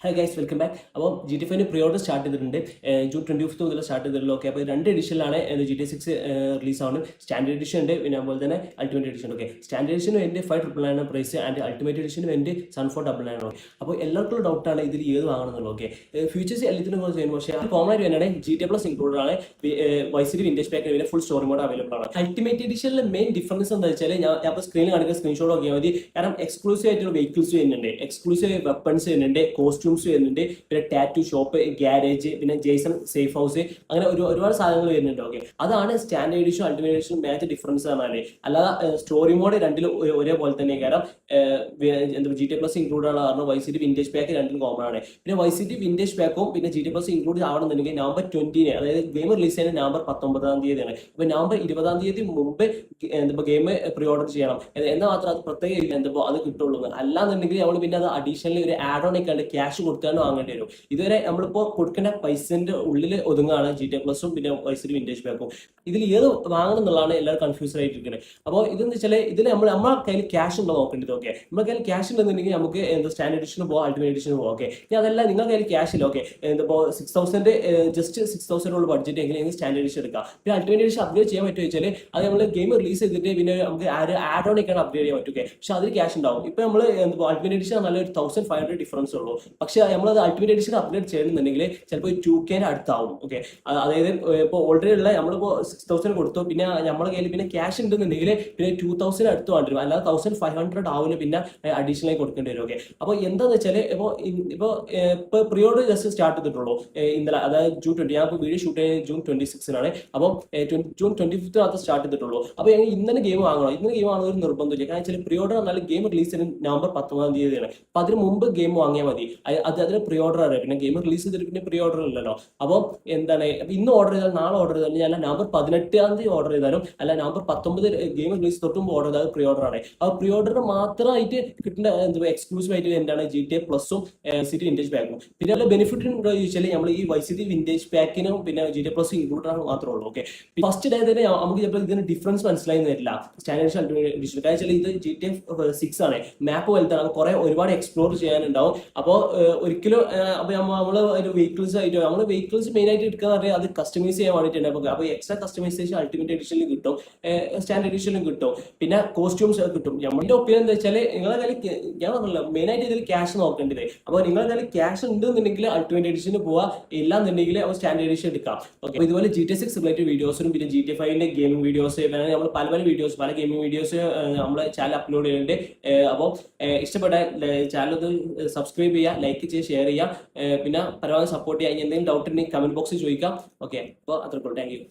Hello guys, welcome back. അപ്പോൾ GTA 5 pre order start ചെയ്തിട്ടുണ്ട്. June 25 മുതൽ സ്റ്റാർട്ട് ചെയ്തിട്ടുള്ളൂ. ഓക്കെ, അപ്പോൾ 2 എഡിഷനിലാണ് GTA 6 റിലീസ് ആവുന്നത്. സ്റ്റാൻഡേർഡ് എഡിഷൻ ഉണ്ട്, പിന്നെ അതുപോലെ തന്നെ ultimate edition. Okay, standard edition എൻ്റെ 599 പ്രൈസ് ആൻഡ് അൾട്ടിമേറ്റ് എഡിഷൻ എൻ്റെ 7499. അപ്പോൾ എല്ലാവർക്കും ഡൗട്ടാണ് ഇതിൽ ഏത് വാങ്ങണമെന്നുള്ളത്. ഓക്കെ, ഫീച്ചേഴ്സ് എല്ലാത്തിനും കുറച്ച് ചെയ്യുമ്പോൾ പക്ഷേ കോമൺ ആയിട്ട് തന്നെയാണ് GTA+ ഇൻക്ലൂഡഡ് ആണ്. വൈസിറ്റി വിൻറ്റേജ് പാക്ക് പിന്നെ ഫുൾ സ്റ്റോറി മോഡ് അവൈലബിൾ ആണ്. അൾട്ടിമേറ്റ് എഡിഷനിലെ മെയിൻ ഡിഫറൻസ് എന്താ വെച്ചാൽ ഞാൻ അപ്പോൾ സ്ക്രീനിൽ കാണിക്കുന്ന സ്ക്രീൻഷോട്ട് നോക്കിയാൽ മതി. കാരണം എക്സ്ക്ലൂസീവ് ആയിട്ടുള്ള വെഹിക്കിൾസ് വരുന്നുണ്ട്, എക്സ്ക്ലൂസീവ് വെപ്പൺസ് വരുന്നുണ്ട്, കോസ്റ്റ്യൂംസ് വരുന്നുണ്ട്, പിന്നെ ടാറ്റു ഷോപ്പ്, ഗ്യാരേജ്, പിന്നെ ജേസൺ സേഫ് ഹൗസ്, അങ്ങനെ ഒരുപാട് സാധനങ്ങൾ വരുന്നുണ്ട്. ഓക്കെ, അതാണ് standard edition ultimate edition match difference പറഞ്ഞാൽ. അല്ലാതെ സ്റ്റോറി മോഡ് രണ്ടിലും ഒരേപോലെ തന്നെ. കാരണം GTA+ ഇൻക്ലൂഡ് ആണ് കാരണം വൈസിറ്റി വിൻറ്റേജ് പാക്ക് രണ്ടിലും കോമൺ ആണ്. പിന്നെ വൈസിറ്റി വിൻറ്റേജ് പാക്കും പിന്നെ GTA+ ഇൻക്ലൂഡ് ആവണമെന്നുണ്ടെങ്കിൽ നവംബർ 20, അതായത് ഗെയിം റിലീസ് ചെയ്യുന്നത് നവംബർ 19 അപ്പോൾ നവംബർ 20 മുമ്പ് ഗെയിം പ്രീ ഓർഡർ ചെയ്യണം. എന്നാൽ മാത്രം അത് പ്രത്യേക അത് കിട്ടുള്ളൂ. അല്ലാന്നുണ്ടെങ്കിൽ നമ്മൾ പിന്നെ അത് അഡീഷണലി ഒരു ആഡ് ഓൺ ഒക്കെ ക്യാഷ് കൊടുക്കാണ്ട് വാങ്ങേണ്ടി വരും. ഇതുവരെ നമ്മളിപ്പോൾ കൊടുക്കേണ്ട പൈസന്റെ ഉള്ളിൽ ഒതുങ്ങാണ് GTA+ഉം പിന്നെ വൈസിറ്റി വിൻറ്റേജ് പാക്കും. ഇതിൽ ഏത് വാങ്ങണം എന്നുള്ളതാണ് എല്ലാവരും കൺഫ്യൂസ്ഡ് ആയിട്ടിരിക്കുന്നത്. അപ്പോൾ ഇതെന്ന് വെച്ചാൽ ഇതിൽ നമ്മളെ കയ്യിൽ ക്യാഷ് ഉണ്ടോ നോക്കേണ്ടത്. ഓക്കെ, നമ്മുടെ കയ്യിൽ ക്യാഷ് ഉണ്ടെന്നുണ്ടെങ്കിൽ നമുക്ക് സ്റ്റാൻഡേർഡ് എഡിഷന് പോകാം, അൾട്ടിമേറ്റ് എഡിഷന് പോകാം. ഓക്കെ, ഇനി അതല്ല നിങ്ങളുടെ കയ്യിൽ ക്യാഷ് ഇല്ല, ഓക്കെ, ഇപ്പോൾ 6000 ജസ്റ്റ് 6000 ബഡ്ജറ്റ് എങ്കിലും സ്റ്റാൻഡേർഡ് എഡിഷൻ എടുക്കാം. പിന്നെ അൾട്ടിമേറ്റ് എഡിഷൻ അപ്ഗ്രേഡ് ചെയ്യാൻ പറ്റുമോ വെച്ചാൽ അത് നമ്മൾ ഗെയിം റിലീസ് ചെയ്തിട്ട് പിന്നെ നമുക്ക് ആഡ് ഓൺ ഒക്കെയാണ് അപ്ഗ്രേഡ് ചെയ്യാൻ പറ്റും. പക്ഷെ അതിൽ ക്യാഷ് ഉണ്ടാവും. ഇപ്പോൾ നമ്മൾ അൾട്ടിമേറ്റ് എഡിഷൻ നല്ലൊരു 1500 ഡിഫറൻസ് ഉള്ളൂ. പക്ഷെ നമ്മളത് അൾട്ടിമേറ്റ് എഡിഷൻ അപ്ഗ്രേഡ് ചെയ്യണമെന്നുണ്ടെങ്കിൽ ചിലപ്പോൾ 2K അടുത്താവും. ഓക്കെ, അതായത് ഇപ്പോൾ ഓൾറെഡി ഉള്ള നമ്മളിപ്പോൾ 6000 കൊടുത്തു, പിന്നെ നമ്മുടെ കയ്യിൽ പിന്നെ ക്യാഷ് ഉണ്ടെന്നുണ്ടെങ്കിൽ പിന്നെ 2000 അടുത്ത് വേണ്ടി വരും. അല്ലാതെ 1500 ആവില്ല, പിന്നെ അഡീഷണലായി കൊടുക്കേണ്ടി വരും. ഓക്കെ, അപ്പോൾ എന്താണെന്ന് വെച്ചാൽ ഇപ്പോൾ പ്രീ ഓർഡർ ജസ്റ്റ് സ്റ്റാർട്ട് ചെയ്തിട്ടുള്ളൂ ഇന്നലെ, അതായത് ജൂൺ 20. ഞാൻ ഇപ്പോൾ വീഡിയോ ഷൂട്ട് ചെയ്യുന്നത് ജൂൺ 26 അപ്പോൾ ജൂൺ 25 സ്റ്റാർട്ട് ചെയ്തിട്ടുള്ളൂ. അപ്പോൾ ഇന്നലെ ഗെയിം വാങ്ങണം. ഇന്നലെ ഗെയിം വാങ്ങുന്ന ഒരു നിർബന്ധമില്ല. കാരണം വെച്ചാൽ പ്രീ ഓർഡർ എന്നാൽ ഗെയിം റിലീസ് ചെയ്യുന്നത് നവംബർ 19 അപ്പോൾ അതിന് മുമ്പ് ഗെയിം വാങ്ങിയാൽ മതി. അതിന് പ്രീ ഓർഡർ അറിയാം. പിന്നെ ഗെയിം റിലീസ് ചെയ്തിട്ട് പിന്നെ പ്രീ ഓർഡർ ഇല്ലല്ലോ. അപ്പോൾ എന്താണ്, ഇന്ന് ഓർഡർ ചെയ്താൽ നാളെ ഓർഡർ ചെയ്താലും ഞാൻ നവംബർ 18 ഓർഡർ ചെയ്താലും അല്ല നവംബർ 19 ഗെയിം റിലീസ് തൊട്ടുമ്പോൾ ഓർഡർ ചെയ്താൽ പ്രീ ഓർഡർ ആണ്. ആ പ്രീ ഓർഡർ മാത്രമായിട്ട് കിട്ടുന്ന എക്സ്ക്ലൂസീവ് ആയിട്ട് എന്താണ് GTA+ഉം വൈസിറ്റി വിൻറ്റേജ് പാക്കും. പിന്നെ അതിൽ ബെനിഫിറ്റ് ഉണ്ടോ ചോദിച്ചാൽ നമ്മൾ ഈ വൈസിറ്റി വിൻറ്റേജ് പാക്കിനും പിന്നെ GTA+ ഇൻക്ലൂഡ് ആണ് മാത്രമേ ഉള്ളൂ. ഓക്കെ, ഫസ്റ്റ് ഡേ തന്നെ നമുക്ക് ചിലപ്പോൾ ഇതിന് ഡിഫറൻസ് മനസ്സിലായി വരില്ല സ്റ്റാൻഡേർഡ് അൾട്ടിമേറ്റ് എഡിഷൻ. കാരണം വെച്ചാൽ ഇത് GTA 6 ആണ്, മാപ്പ് വലുതാണ്, ഒരുപാട് എക്സ്പ്ലോർ ചെയ്യാനുണ്ടാവും. അപ്പോൾ ഒരിക്കലും അപ്പോൾ നമ്മൾ ഒരു വെഹിക്കിൾസ് ആയിട്ട് നമ്മൾ വെഹിക്കിൾസ് മെയിൻ ആയിട്ട് എടുക്കാന്ന് പറയാം, അത് കസ്റ്റമൈസ് ചെയ്യാൻ വേണ്ടിയിട്ടുണ്ട്. അപ്പോൾ എക്സ്ട്രാ കസ്റ്റമൈസേഷൻ അൾട്ടിമേറ്റ് എഡിഷനിൽ കിട്ടും, സ്റ്റാൻഡേർഡ് എഡിഷനിലും കിട്ടും, പിന്നെ കോസ്റ്റ്യൂംസ് കിട്ടും. നമ്മുടെ ഒപ്പീനിയൻ എന്താ വെച്ചാൽ നിങ്ങളെ കയ്യിൽ ഞാൻ പറഞ്ഞില്ല മെയിൻ ആയിട്ട് ഇതിൽ ക്യാഷ് നോക്കേണ്ടത്. അപ്പോൾ നിങ്ങളുടെ കയ്യിൽ ക്യാഷ് ഉണ്ടെന്നുണ്ടെങ്കിൽ അൾട്ടിമേറ്റ് എഡിഷന് പോവാ, ഇല്ലാന്നുണ്ടെങ്കിൽ സ്റ്റാൻഡേർഡ് എഡിഷൻ എടുക്കാം. ഓക്കെ, അപ്പോൾ ഇതുപോലെ GTA 6 റിലേറ്റഡ് വീഡിയോസിനും പിന്നെ GTA 5 ഗെയിമിംഗ് വീഡിയോസ് നമ്മൾ പല വീഡിയോസ് പല ഗെയിമിംഗ് വീഡിയോസ് നമ്മുടെ ചാനൽ അപ്ലോഡ് ചെയ്യുന്നുണ്ട്. അപ്പോൾ ഇഷ്ടപ്പെട്ട ചാനൽ ഒന്ന് സബ്സ്ക്രൈബ് ചെയ്യുക, ലൈക്ക് ചെയ്യുക, ഷെയർ ചെയ്യുക, പിന്നെ പരമാവധി സപ്പോർട്ട് ചെയ്യുക. എന്തെങ്കിലും ഡൗട്ട് ഉണ്ടെങ്കിൽ കമന്റ് ബോക്സിൽ ചോദിക്കാം. ഓക്കെ, അപ്പോൾ അത്രയ്ക്കുള്ളൂ. Thank you.